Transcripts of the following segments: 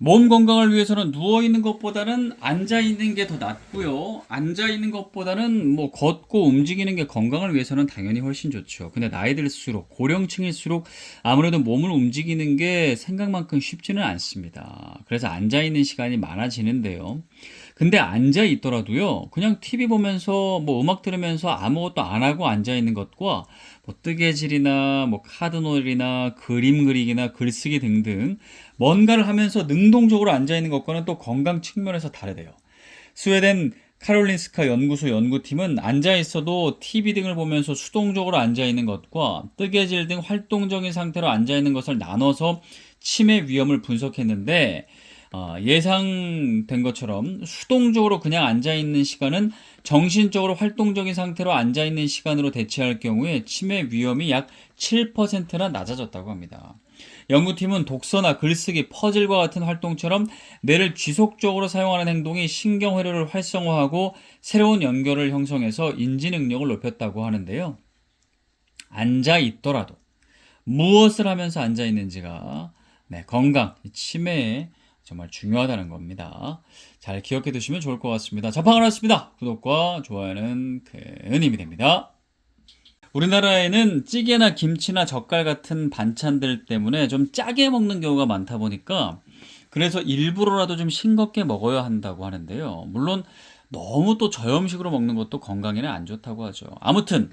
몸 건강을 위해서는 누워 있는 것보다는 앉아 있는 게 더 낫고요. 앉아 있는 것보다는 뭐 걷고 움직이는 게 건강을 위해서는 당연히 훨씬 좋죠. 근데 나이 들수록 고령층일수록 아무래도 몸을 움직이는 게 생각만큼 쉽지는 않습니다. 그래서 앉아 있는 시간이 많아지는데요. 근데 앉아 있더라도요. 그냥 TV 보면서 뭐 음악 들으면서 아무것도 안 하고 앉아 있는 것과 뭐 뜨개질이나 뭐 카드놀이나 그림 그리기나 글쓰기 등등 뭔가를 하면서 능동적으로 앉아 있는 것과는 또 건강 측면에서 다르대요. 스웨덴 카롤린스카 연구소 연구팀은 앉아 있어도 TV 등을 보면서 수동적으로 앉아 있는 것과 뜨개질 등 활동적인 상태로 앉아 있는 것을 나눠서 치매 위험을 분석했는데 예상된 것처럼 수동적으로 그냥 앉아 있는 시간은 정신적으로 활동적인 상태로 앉아 있는 시간으로 대체할 경우에 치매 위험이 약 7%나 낮아졌다고 합니다. 연구팀은 독서나 글쓰기, 퍼즐과 같은 활동처럼 뇌를 지속적으로 사용하는 행동이 신경회로를 활성화하고 새로운 연결을 형성해서 인지 능력을 높였다고 하는데요. 앉아 있더라도 무엇을 하면서 앉아 있는지가 건강, 치매에 정말 중요하다는 겁니다. 잘 기억해 두시면 좋을 것 같습니다. 자판을 했습니다. 구독과 좋아요는 큰 힘이 됩니다. 우리나라에는 찌개나 김치나 젓갈 같은 반찬들 때문에 좀 짜게 먹는 경우가 많다 보니까 그래서 일부러라도 좀 싱겁게 먹어야 한다고 하는데요. 물론 너무 또 저염식으로 먹는 것도 건강에는 안 좋다고 하죠. 아무튼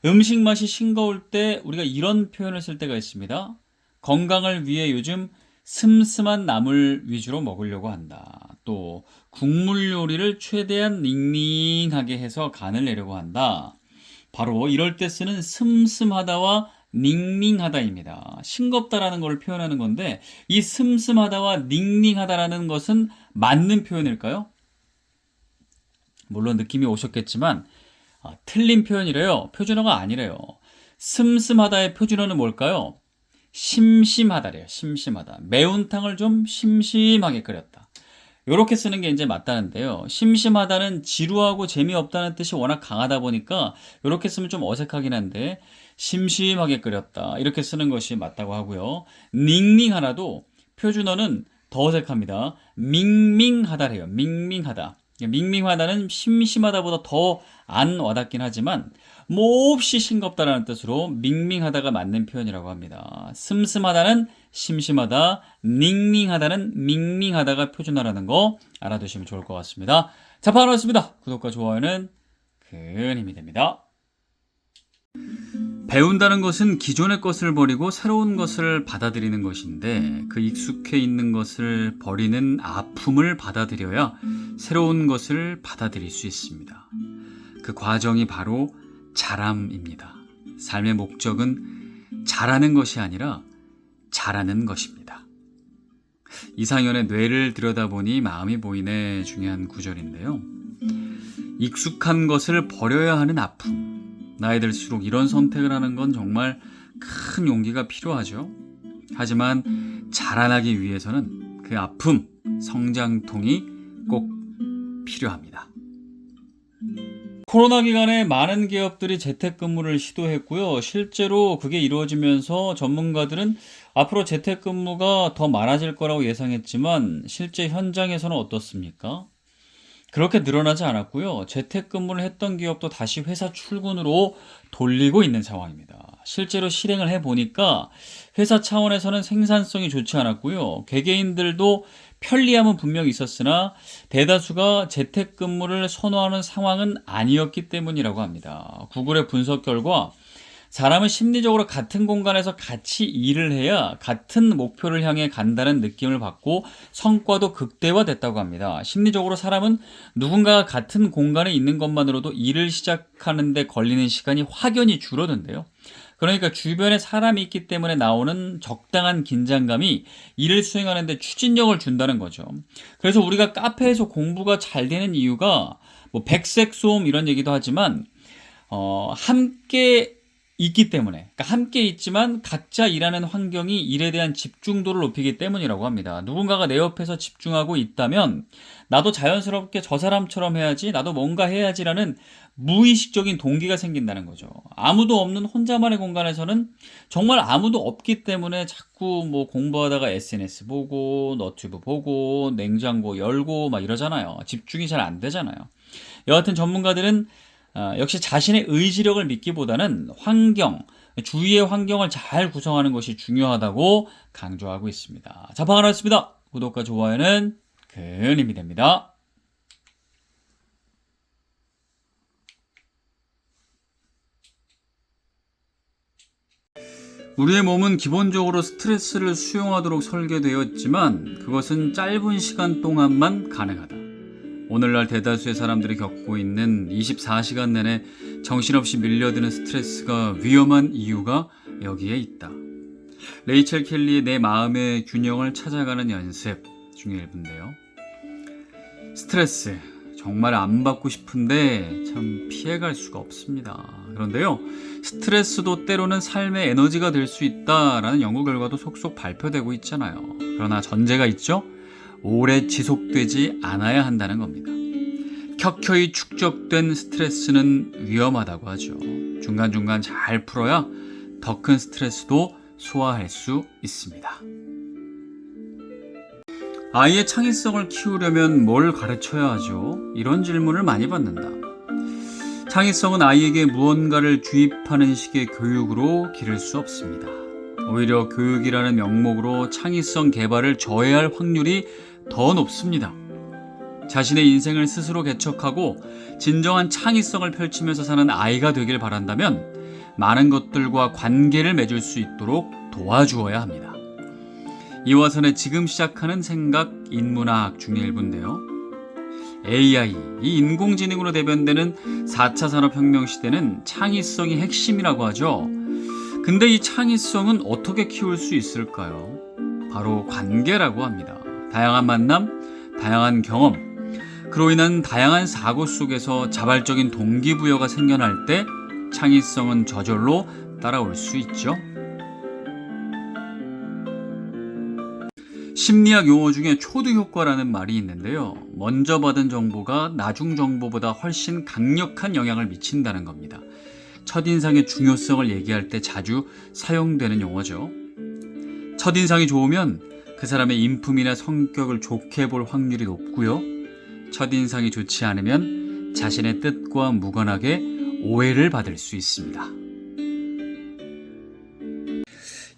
음식 맛이 싱거울 때 우리가 이런 표현을 쓸 때가 있습니다. 건강을 위해 요즘 슴슴한 나물 위주로 먹으려고 한다. 또 국물 요리를 최대한 닝닝하게 해서 간을 내려고 한다. 바로 이럴 때 쓰는 슴슴하다와 닝닝하다입니다. 싱겁다라는 걸 표현하는 건데 이 슴슴하다와 닝닝하다라는 것은 맞는 표현일까요? 물론 느낌이 오셨겠지만 틀린 표현이래요. 표준어가 아니래요. 슴슴하다의 표준어는 뭘까요? 심심하다래요. 심심하다. 매운탕을 좀 심심하게 끓였다. 요렇게 쓰는 게 이제 맞다는데요. 심심하다는 지루하고 재미없다는 뜻이 워낙 강하다 보니까 요렇게 쓰면 좀 어색하긴 한데 심심하게 끓였다. 이렇게 쓰는 것이 맞다고 하고요. 닝닝하다도 표준어는 더 어색합니다. 밍밍하다래요. 밍밍하다. 밍밍하다는 심심하다보다 더 안 와닿긴 하지만 몹시 싱겁다라는 뜻으로 밍밍하다가 맞는 표현이라고 합니다. 슴슴하다는 심심하다, 닝닝하다는 밍밍하다가 표준어라는 거 알아두시면 좋을 것 같습니다. 자, 바로 왔습니다. 구독과 좋아요는 큰 힘이 됩니다. 배운다는 것은 기존의 것을 버리고 새로운 것을 받아들이는 것인데 그 익숙해 있는 것을 버리는 아픔을 받아들여야 새로운 것을 받아들일 수 있습니다. 그 과정이 바로 자람입니다. 삶의 목적은 잘하는 것이 아니라 잘하는 것입니다. 이상현의 뇌를 들여다보니 마음이 보이네 중요한 구절인데요. 익숙한 것을 버려야 하는 아픔. 나이 들수록 이런 선택을 하는 건 정말 큰 용기가 필요하죠. 하지만 자라나기 위해서는 그 아픔, 성장통이 꼭 필요합니다. 코로나 기간에 많은 기업들이 재택근무를 시도했고요. 실제로 그게 이루어지면서 전문가들은 앞으로 재택근무가 더 많아질 거라고 예상했지만 실제 현장에서는 어떻습니까? 그렇게 늘어나지 않았고요. 재택근무를 했던 기업도 다시 회사 출근으로 돌리고 있는 상황입니다. 실제로 실행을 해보니까 회사 차원에서는 생산성이 좋지 않았고요. 개개인들도 편리함은 분명히 있었으나 대다수가 재택근무를 선호하는 상황은 아니었기 때문이라고 합니다. 구글의 분석 결과 사람은 심리적으로 같은 공간에서 같이 일을 해야 같은 목표를 향해 간다는 느낌을 받고 성과도 극대화됐다고 합니다. 심리적으로 사람은 누군가가 같은 공간에 있는 것만으로도 일을 시작하는데 걸리는 시간이 확연히 줄어든대요. 그러니까 주변에 사람이 있기 때문에 나오는 적당한 긴장감이 일을 수행하는데 추진력을 준다는 거죠. 그래서 우리가 카페에서 공부가 잘 되는 이유가 뭐 백색 소음 이런 얘기도 하지만 함께 있기 때문에, 그러니까 함께 있지만 각자 일하는 환경이 일에 대한 집중도를 높이기 때문이라고 합니다. 누군가가 내 옆에서 집중하고 있다면 나도 자연스럽게 저 사람처럼 해야지, 나도 뭔가 해야지라는 무의식적인 동기가 생긴다는 거죠. 아무도 없는 혼자만의 공간에서는 정말 아무도 없기 때문에 자꾸 뭐 공부하다가 SNS 보고 너튜브 보고 냉장고 열고 막 이러잖아요. 집중이 잘 안 되잖아요. 여하튼 전문가들은 역시 자신의 의지력을 믿기보다는 환경, 주위의 환경을 잘 구성하는 것이 중요하다고 강조하고 있습니다. 자, 반갑습니다. 구독과 좋아요는 큰 힘이 됩니다. 우리의 몸은 기본적으로 스트레스를 수용하도록 설계되어 있지만 그것은 짧은 시간 동안만 가능하다. 오늘날 대다수의 사람들이 겪고 있는 24시간 내내 정신없이 밀려드는 스트레스가 위험한 이유가 여기에 있다. 레이첼 켈리의 내 마음의 균형을 찾아가는 연습 중에 일부인데요. 스트레스 정말 안 받고 싶은데 참 피해갈 수가 없습니다. 그런데요, 스트레스도 때로는 삶의 에너지가 될 수 있다라는 연구 결과도 속속 발표되고 있잖아요. 그러나 전제가 있죠. 오래 지속되지 않아야 한다는 겁니다. 켜켜이 축적된 스트레스는 위험하다고 하죠. 중간중간 잘 풀어야 더 큰 스트레스도 소화할 수 있습니다. 아이의 창의성을 키우려면 뭘 가르쳐야 하죠? 이런 질문을 많이 받는다. 창의성은 아이에게 무언가를 주입하는 식의 교육으로 기를 수 없습니다. 오히려 교육이라는 명목으로 창의성 개발을 저해할 확률이 더 높습니다. 자신의 인생을 스스로 개척하고 진정한 창의성을 펼치면서 사는 아이가 되길 바란다면 많은 것들과 관계를 맺을 수 있도록 도와주어야 합니다. 이화선의 지금 시작하는 생각 인문학 중의 일부인데요. AI, 이 인공지능으로 대변되는 4차 산업혁명 시대는 창의성이 핵심이라고 하죠. 근데 이 창의성은 어떻게 키울 수 있을까요? 바로 관계라고 합니다. 다양한 만남, 다양한 경험, 그로 인한 다양한 사고 속에서 자발적인 동기부여가 생겨날 때 창의성은 저절로 따라올 수 있죠. 심리학 용어 중에 초두 효과라는 말이 있는데요. 먼저 받은 정보가 나중 정보보다 훨씬 강력한 영향을 미친다는 겁니다. 첫인상의 중요성을 얘기할 때 자주 사용되는 용어죠. 첫인상이 좋으면 그 사람의 인품이나 성격을 좋게 볼 확률이 높고요. 첫인상이 좋지 않으면 자신의 뜻과 무관하게 오해를 받을 수 있습니다.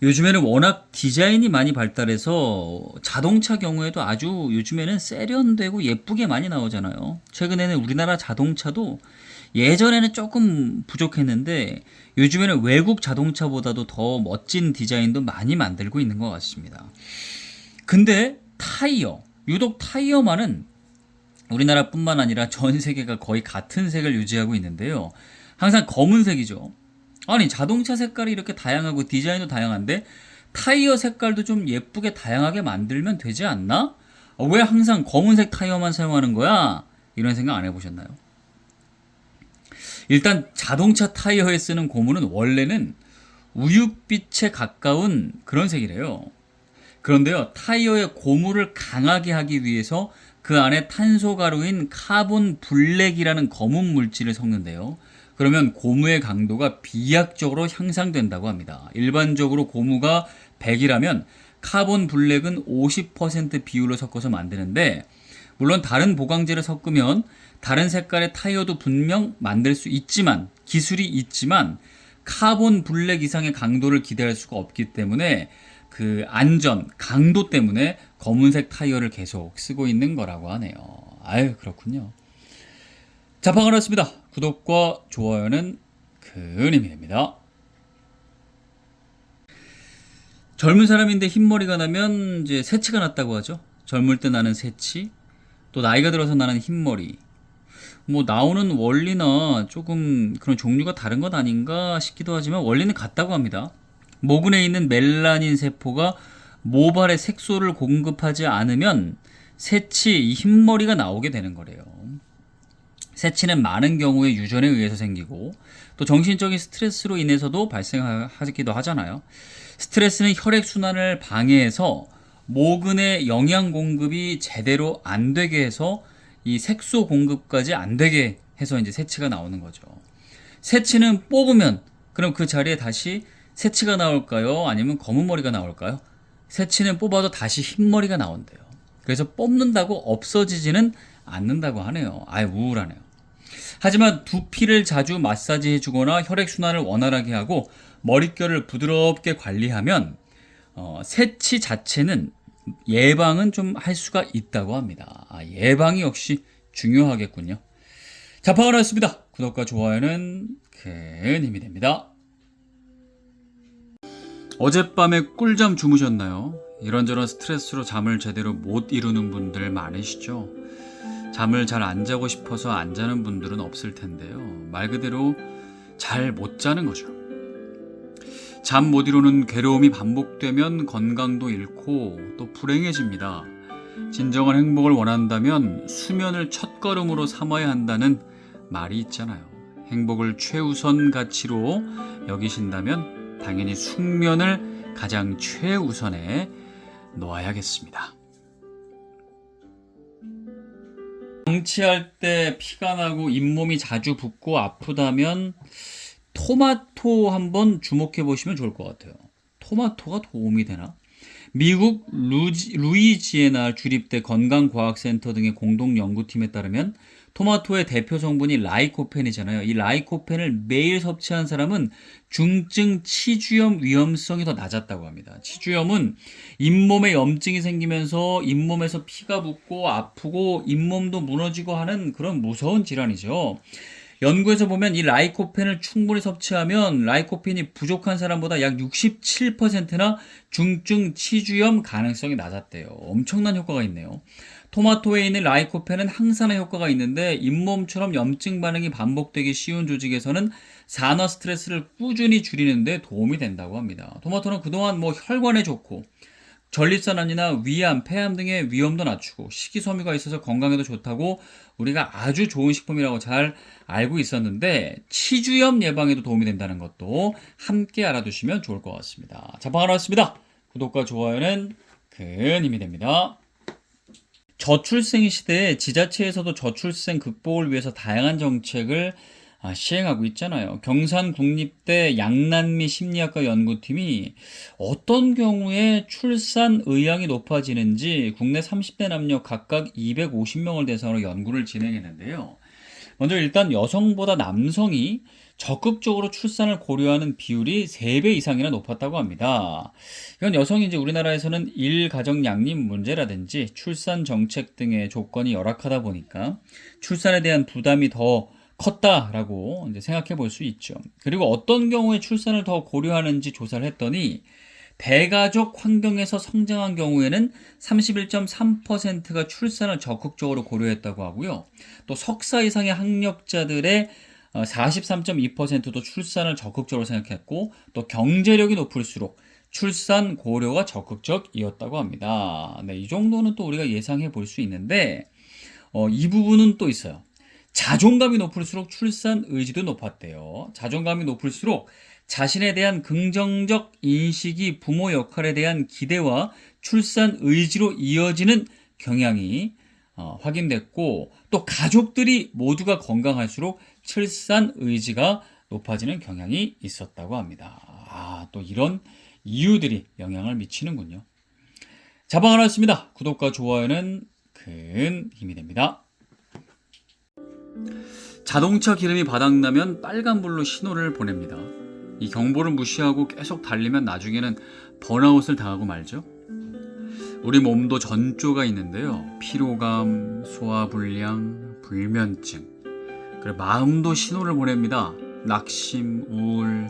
요즘에는 워낙 디자인이 많이 발달해서 자동차 경우에도 아주 요즘에는 세련되고 예쁘게 많이 나오잖아요. 최근에는 우리나라 자동차도 예전에는 조금 부족했는데 요즘에는 외국 자동차보다도 더 멋진 디자인도 많이 만들고 있는 것 같습니다. 근데 유독 타이어만은 우리나라뿐만 아니라 전 세계가 거의 같은 색을 유지하고 있는데요. 항상 검은색이죠. 아니, 자동차 색깔이 이렇게 다양하고 디자인도 다양한데 타이어 색깔도 좀 예쁘게 다양하게 만들면 되지 않나? 왜 항상 검은색 타이어만 사용하는 거야? 이런 생각 안 해보셨나요? 일단 자동차 타이어에 쓰는 고무는 원래는 우윳빛에 가까운 그런 색이래요. 그런데요, 타이어의 고무를 강하게 하기 위해서 그 안에 탄소 가루인 카본 블랙이라는 검은 물질을 섞는데요. 그러면 고무의 강도가 비약적으로 향상된다고 합니다. 일반적으로 고무가 100이라면 카본 블랙은 50% 비율로 섞어서 만드는데, 물론 다른 보강제를 섞으면 다른 색깔의 타이어도 분명 만들 수 있지만, 기술이 있지만 카본 블랙 이상의 강도를 기대할 수가 없기 때문에 그 안전, 강도 때문에 검은색 타이어를 계속 쓰고 있는 거라고 하네요. 아유, 그렇군요. 자, 반갑습니다. 구독과 좋아요는 큰 힘이 됩니다. 젊은 사람인데 흰머리가 나면 이제 새치가 났다고 하죠. 젊을 때 나는 새치, 또 나이가 들어서 나는 흰머리. 뭐 나오는 원리나 조금 그런 종류가 다른 것 아닌가 싶기도 하지만 원리는 같다고 합니다. 모근에 있는 멜라닌 세포가 모발에 색소를 공급하지 않으면 새치, 이 흰머리가 나오게 되는 거래요. 세치는 많은 경우에 유전에 의해서 생기고 또 정신적인 스트레스로 인해서도 발생하기도 하잖아요. 스트레스는 혈액순환을 방해해서 모근의 영양 공급이 제대로 안 되게 해서 이 색소 공급까지 안 되게 해서 이제 세치가 나오는 거죠. 세치는 뽑으면 그럼 그 자리에 다시 새치가 나올까요? 아니면 검은 머리가 나올까요? 새치는 뽑아도 다시 흰 머리가 나온대요. 그래서 뽑는다고 없어지지는 않는다고 하네요. 아예 우울하네요. 하지만 두피를 자주 마사지해 주거나 혈액순환을 원활하게 하고 머릿결을 부드럽게 관리하면 새치 자체는 예방은 좀 할 수가 있다고 합니다. 예방이 역시 중요하겠군요. 자방을 했습니다. 구독과 좋아요는 큰 힘이 됩니다. 어젯밤에 꿀잠 주무셨나요? 이런저런 스트레스로 잠을 제대로 못 이루는 분들 많으시죠? 잠을 잘 안 자고 싶어서 안 자는 분들은 없을 텐데요. 말 그대로 잘 못 자는 거죠. 잠 못 이루는 괴로움이 반복되면 건강도 잃고 또 불행해집니다. 진정한 행복을 원한다면 수면을 첫걸음으로 삼아야 한다는 말이 있잖아요. 행복을 최우선 가치로 여기신다면 당연히 숙면을 가장 최우선에 놓아야겠습니다. 방치할 때 피가 나고 잇몸이 자주 붓고 아프다면 토마토 한번 주목해 보시면 좋을 것 같아요. 토마토가 도움이 되나? 미국 루이지애나 주립대 건강과학센터 등의 공동 연구팀에 따르면 토마토의 대표 성분이 라이코펜이잖아요. 이 라이코펜을 매일 섭취한 사람은 중증 치주염 위험성이 더 낮았다고 합니다. 치주염은 잇몸에 염증이 생기면서 잇몸에서 피가 붓고 아프고 잇몸도 무너지고 하는 그런 무서운 질환이죠. 연구에서 보면 이 라이코펜을 충분히 섭취하면 라이코펜이 부족한 사람보다 약 67%나 중증 치주염 가능성이 낮았대요. 엄청난 효과가 있네요. 토마토에 있는 라이코펜은 항산화 효과가 있는데 잇몸처럼 염증 반응이 반복되기 쉬운 조직에서는 산화 스트레스를 꾸준히 줄이는 데 도움이 된다고 합니다. 토마토는 그동안 혈관에 좋고 전립선암이나 위암, 폐암 등의 위험도 낮추고 식이섬유가 있어서 건강에도 좋다고 우리가 아주 좋은 식품이라고 잘 알고 있었는데 치주염 예방에도 도움이 된다는 것도 함께 알아두시면 좋을 것 같습니다. 자방하러 왔습니다. 구독과 좋아요는 큰 힘이 됩니다. 저출생 시대에 지자체에서도 저출생 극복을 위해서 다양한 정책을 시행하고 있잖아요. 경산국립대 양난미 심리학과 연구팀이 어떤 경우에 출산 의향이 높아지는지 국내 30대 남녀 각각 250명을 대상으로 연구를 진행했는데요. 먼저 일단 여성보다 남성이 적극적으로 출산을 고려하는 비율이 3배 이상이나 높았다고 합니다. 이건 여성이 이제 우리나라에서는 일가정 양립 문제라든지 출산 정책 등의 조건이 열악하다 보니까 출산에 대한 부담이 더 컸다라고 이제 생각해 볼 수 있죠. 그리고 어떤 경우에 출산을 더 고려하는지 조사를 했더니 대가족 환경에서 성장한 경우에는 31.3%가 출산을 적극적으로 고려했다고 하고요. 또 석사 이상의 학력자들의 43.2%도 출산을 적극적으로 생각했고 또 경제력이 높을수록 출산 고려가 적극적이었다고 합니다. 네, 이 정도는 또 우리가 예상해 볼 수 있는데 이 부분은 또 있어요. 자존감이 높을수록 출산 의지도 높았대요. 자존감이 높을수록 자신에 대한 긍정적 인식이 부모 역할에 대한 기대와 출산 의지로 이어지는 경향이 확인됐고 또 가족들이 모두가 건강할수록 출산 의지가 높아지는 경향이 있었다고 합니다. 또 이런 이유들이 영향을 미치는군요. 자방을 하였습니다. 구독과 좋아요는 큰 힘이 됩니다. 자동차 기름이 바닥나면 빨간불로 신호를 보냅니다. 이 경보를 무시하고 계속 달리면 나중에는 번아웃을 당하고 말죠. 우리 몸도 전조가 있는데요. 피로감, 소화불량, 불면증, 그리고 마음도 신호를 보냅니다. 낙심, 우울,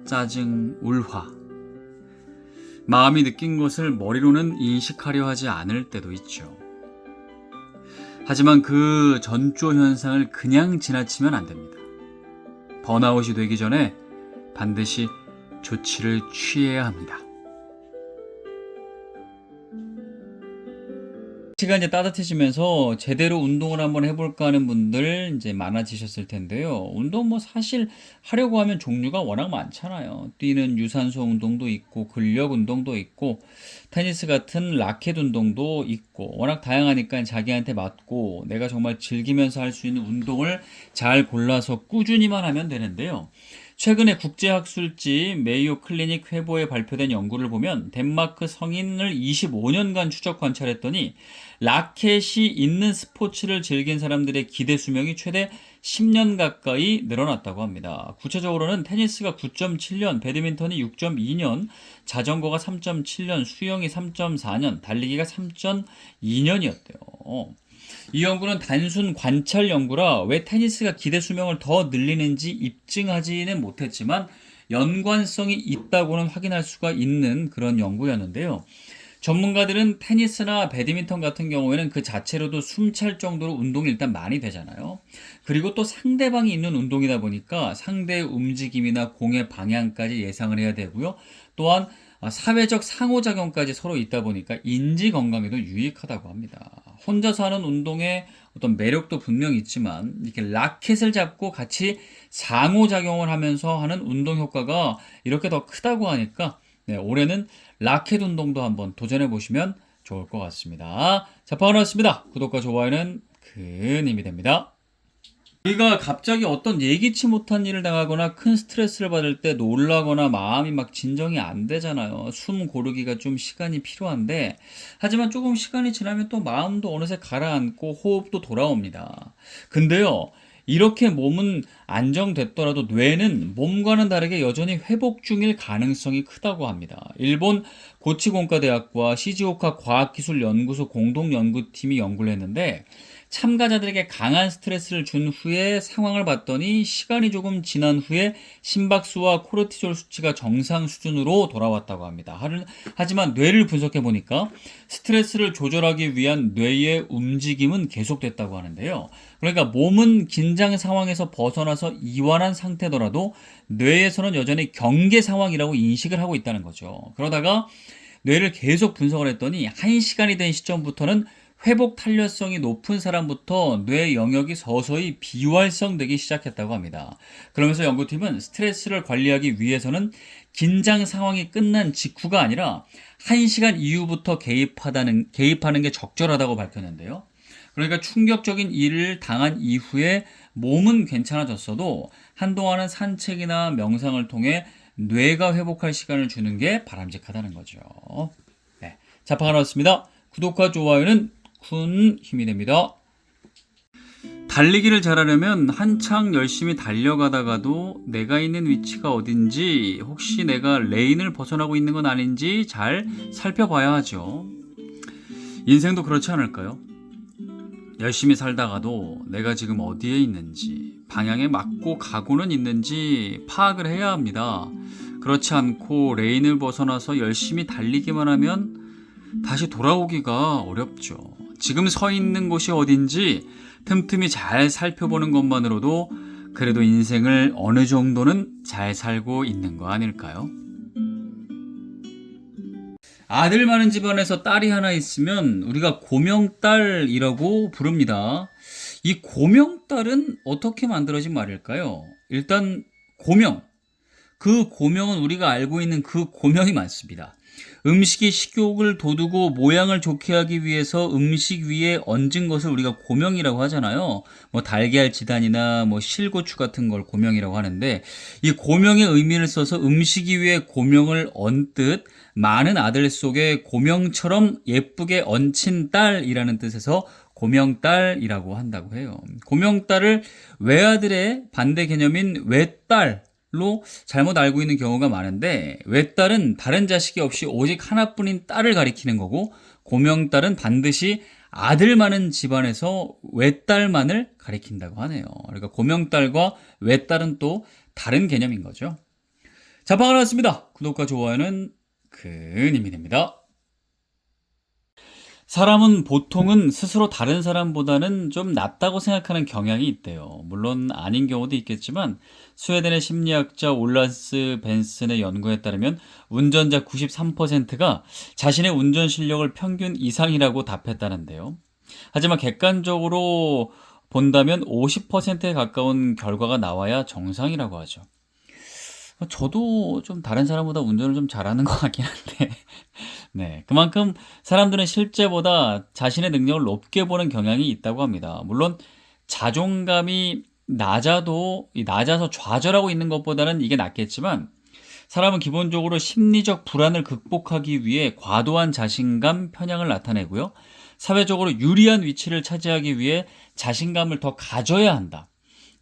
짜증, 울화. 마음이 느낀 것을 머리로는 인식하려 하지 않을 때도 있죠. 하지만 그 전조 현상을 그냥 지나치면 안 됩니다. 번아웃이 되기 전에 반드시 조치를 취해야 합니다. 날씨가 이제 따뜻해지면서 제대로 운동을 한번 해볼까 하는 분들 이제 많아지셨을 텐데요. 운동 뭐 사실 하려고 하면 종류가 워낙 많잖아요. 뛰는 유산소 운동도 있고, 근력 운동도 있고, 테니스 같은 라켓 운동도 있고, 워낙 다양하니까 자기한테 맞고, 내가 정말 즐기면서 할 수 있는 운동을 잘 골라서 꾸준히만 하면 되는데요. 최근에 국제학술지 메이오 클리닉 회보에 발표된 연구를 보면 덴마크 성인을 25년간 추적 관찰했더니 라켓이 있는 스포츠를 즐긴 사람들의 기대 수명이 최대 10년 가까이 늘어났다고 합니다. 구체적으로는 테니스가 9.7년, 배드민턴이 6.2년, 자전거가 3.7년, 수영이 3.4년, 달리기가 3.2년이었대요. 이 연구는 단순 관찰 연구라 왜 테니스가 기대 수명을 더 늘리는지 입증하지는 못했지만 연관성이 있다고는 확인할 수가 있는 그런 연구였는데요. 전문가들은 테니스나 배드민턴 같은 경우에는 그 자체로도 숨찰 정도로 운동이 일단 많이 되잖아요. 그리고 또 상대방이 있는 운동이다 보니까 상대의 움직임이나 공의 방향까지 예상을 해야 되고요. 또한 사회적 상호작용까지 서로 있다 보니까 인지 건강에도 유익하다고 합니다. 혼자서 하는 운동의 어떤 매력도 분명히 있지만 이렇게 라켓을 잡고 같이 상호작용을 하면서 하는 운동 효과가 이렇게 더 크다고 하니까 올해는 라켓 운동도 한번 도전해 보시면 좋을 것 같습니다. 자, 반갑습니다. 구독과 좋아요는 큰 힘이 됩니다. 우리가 갑자기 어떤 예기치 못한 일을 당하거나 큰 스트레스를 받을 때 놀라거나 마음이 막 진정이 안 되잖아요. 숨 고르기가 좀 시간이 필요한데, 하지만 조금 시간이 지나면 또 마음도 어느새 가라앉고 호흡도 돌아옵니다. 근데요, 이렇게 몸은 안정됐더라도 뇌는 몸과는 다르게 여전히 회복 중일 가능성이 크다고 합니다. 일본 고치공과대학과 시즈오카 과학기술연구소 공동연구팀이 연구를 했는데, 참가자들에게 강한 스트레스를 준 후에 상황을 봤더니 시간이 조금 지난 후에 심박수와 코르티졸 수치가 정상 수준으로 돌아왔다고 합니다. 하지만 뇌를 분석해 보니까 스트레스를 조절하기 위한 뇌의 움직임은 계속됐다고 하는데요. 그러니까 몸은 긴장 상황에서 벗어나서 이완한 상태더라도 뇌에서는 여전히 경계 상황이라고 인식을 하고 있다는 거죠. 그러다가 뇌를 계속 분석을 했더니 1시간이 된 시점부터는 회복 탄력성이 높은 사람부터 뇌 영역이 서서히 비활성되기 시작했다고 합니다. 그러면서 연구팀은 스트레스를 관리하기 위해서는 긴장 상황이 끝난 직후가 아니라 1시간 이후부터 개입하는 게 적절하다고 밝혔는데요. 그러니까 충격적인 일을 당한 이후에 몸은 괜찮아졌어도 한동안은 산책이나 명상을 통해 뇌가 회복할 시간을 주는 게 바람직하다는 거죠. 네. 자, 반갑습니다. 구독과 좋아요는 큰 힘이 됩니다. 달리기를 잘하려면 한창 열심히 달려가다가도 내가 있는 위치가 어딘지, 혹시 내가 레인을 벗어나고 있는 건 아닌지 잘 살펴봐야 하죠. 인생도 그렇지 않을까요? 열심히 살다가도 내가 지금 어디에 있는지, 방향에 맞고 가고는 있는지 파악을 해야 합니다. 그렇지 않고 레인을 벗어나서 열심히 달리기만 하면 다시 돌아오기가 어렵죠. 지금 서 있는 곳이 어딘지 틈틈이 잘 살펴보는 것만으로도 그래도 인생을 어느 정도는 잘 살고 있는 거 아닐까요? 아들 많은 집안에서 딸이 하나 있으면 우리가 고명딸이라고 부릅니다. 이 고명딸은 어떻게 만들어진 말일까요? 일단 고명. 그 고명은 우리가 알고 있는 그 고명이 맞습니다. 음식이 식욕을 돋우고 모양을 좋게 하기 위해서 음식 위에 얹은 것을 우리가 고명이라고 하잖아요. 뭐 달걀 지단이나 뭐 실고추 같은 걸 고명이라고 하는데, 이 고명의 의미를 써서 음식 위에 고명을 얹듯 많은 아들 속에 고명처럼 예쁘게 얹힌 딸이라는 뜻에서 고명딸이라고 한다고 해요. 고명딸을 외아들의 반대 개념인 외딸 로 잘못 알고 있는 경우가 많은데, 외딸은 다른 자식이 없이 오직 하나뿐인 딸을 가리키는 거고, 고명딸은 반드시 아들 많은 집안에서 외딸만을 가리킨다고 하네요. 그러니까 고명딸과 외딸은 또 다른 개념인 거죠. 자, 반갑습니다. 구독과 좋아요는 큰 힘이 됩니다. 사람은 보통은 스스로 다른 사람보다는 좀 낫다고 생각하는 경향이 있대요. 물론 아닌 경우도 있겠지만 스웨덴의 심리학자 올란스 벤슨의 연구에 따르면 운전자 93%가 자신의 운전 실력을 평균 이상이라고 답했다는데요. 하지만 객관적으로 본다면 50%에 가까운 결과가 나와야 정상이라고 하죠. 저도 좀 다른 사람보다 운전을 좀 잘하는 것 같긴 한데, 네. 그만큼 사람들은 실제보다 자신의 능력을 높게 보는 경향이 있다고 합니다. 물론 자존감이 낮아서 좌절하고 있는 것보다는 이게 낫겠지만, 사람은 기본적으로 심리적 불안을 극복하기 위해 과도한 자신감, 편향을 나타내고요. 사회적으로 유리한 위치를 차지하기 위해 자신감을 더 가져야 한다.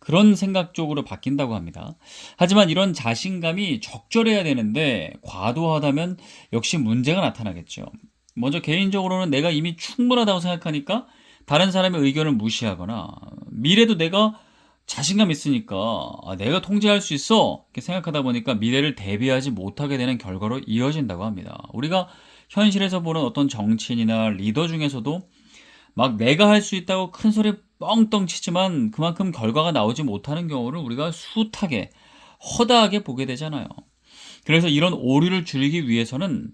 그런 생각 쪽으로 바뀐다고 합니다. 하지만 이런 자신감이 적절해야 되는데 과도하다면 역시 문제가 나타나겠죠. 먼저 개인적으로는 내가 이미 충분하다고 생각하니까 다른 사람의 의견을 무시하거나, 미래도 내가 자신감 있으니까 내가 통제할 수 있어 이렇게 생각하다 보니까 미래를 대비하지 못하게 되는 결과로 이어진다고 합니다. 우리가 현실에서 보는 어떤 정치인이나 리더 중에서도 막 내가 할 수 있다고 큰 소리 뻥뻥 치지만 그만큼 결과가 나오지 못하는 경우를 우리가 숱하게 허다하게 보게 되잖아요. 그래서 이런 오류를 줄이기 위해서는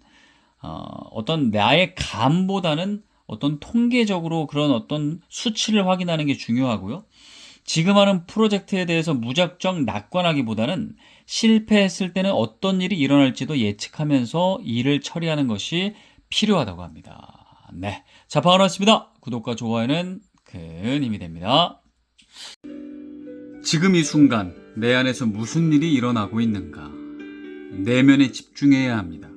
어떤 나의 감보다는 어떤 통계적으로 그런 어떤 수치를 확인하는 게 중요하고요. 지금 하는 프로젝트에 대해서 무작정 낙관하기보다는 실패했을 때는 어떤 일이 일어날지도 예측하면서 일을 처리하는 것이 필요하다고 합니다. 네. 자, 반갑습니다. 구독과 좋아요는 큰 힘이 됩니다. 지금 이 순간 내 안에서 무슨 일이 일어나고 있는가? 내면에 집중해야 합니다.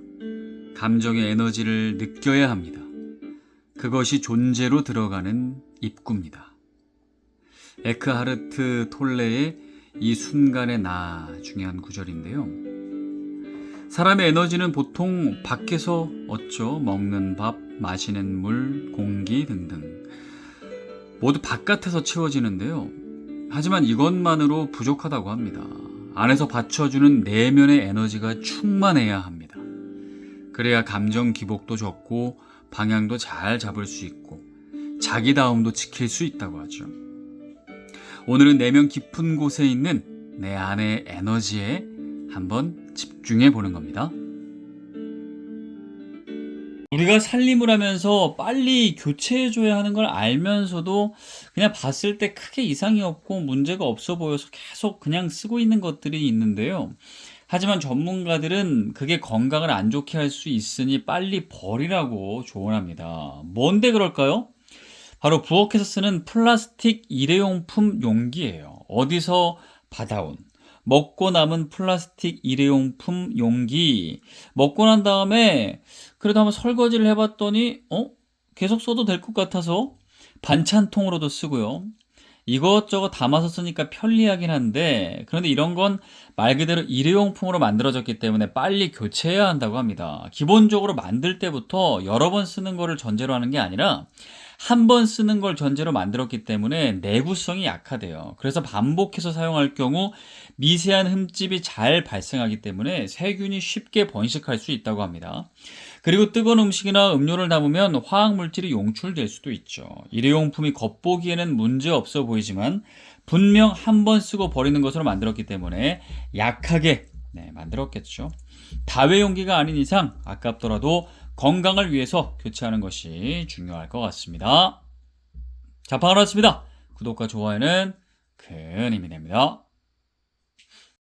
감정의 에너지를 느껴야 합니다. 그것이 존재로 들어가는 입구입니다. 에크하르트 톨레의 이 순간의 나 중요한 구절인데요. 사람의 에너지는 보통 밖에서 얻죠. 먹는 밥, 마시는 물, 공기 등등. 모두 바깥에서 채워지는데요. 하지만 이것만으로 부족하다고 합니다. 안에서 받쳐주는 내면의 에너지가 충만해야 합니다. 그래야 감정 기복도 적고 방향도 잘 잡을 수 있고 자기다움도 지킬 수 있다고 하죠. 오늘은 내면 깊은 곳에 있는 내 안의 에너지에 한번 집중해 보는 겁니다. 우리가 살림을 하면서 빨리 교체해줘야 하는 걸 알면서도 그냥 봤을 때 크게 이상이 없고 문제가 없어 보여서 계속 그냥 쓰고 있는 것들이 있는데요. 하지만 전문가들은 그게 건강을 안 좋게 할 수 있으니 빨리 버리라고 조언합니다. 뭔데 그럴까요? 바로 부엌에서 쓰는 플라스틱 일회용품 용기예요. 어디서 받아온 먹고 남은 플라스틱 일회용품 용기, 먹고 난 다음에 그래도 한번 설거지를 해봤더니 계속 써도 될 것 같아서 반찬통으로도 쓰고요. 이것저것 담아서 쓰니까 편리하긴 한데, 그런데 이런 건 말 그대로 일회용품으로 만들어졌기 때문에 빨리 교체해야 한다고 합니다. 기본적으로 만들 때부터 여러 번 쓰는 거를 전제로 하는 게 아니라 한 번 쓰는 걸 전제로 만들었기 때문에 내구성이 약하대요. 그래서 반복해서 사용할 경우 미세한 흠집이 잘 발생하기 때문에 세균이 쉽게 번식할 수 있다고 합니다. 그리고 뜨거운 음식이나 음료를 담으면 화학물질이 용출될 수도 있죠. 일회용품이 겉보기에는 문제 없어 보이지만 분명 한 번 쓰고 버리는 것으로 만들었기 때문에 약하게 만들었겠죠. 다회용기가 아닌 이상 아깝더라도 건강을 위해서 교체하는 것이 중요할 것 같습니다. 자, 반갑습니다. 구독과 좋아요는 큰 힘이 됩니다.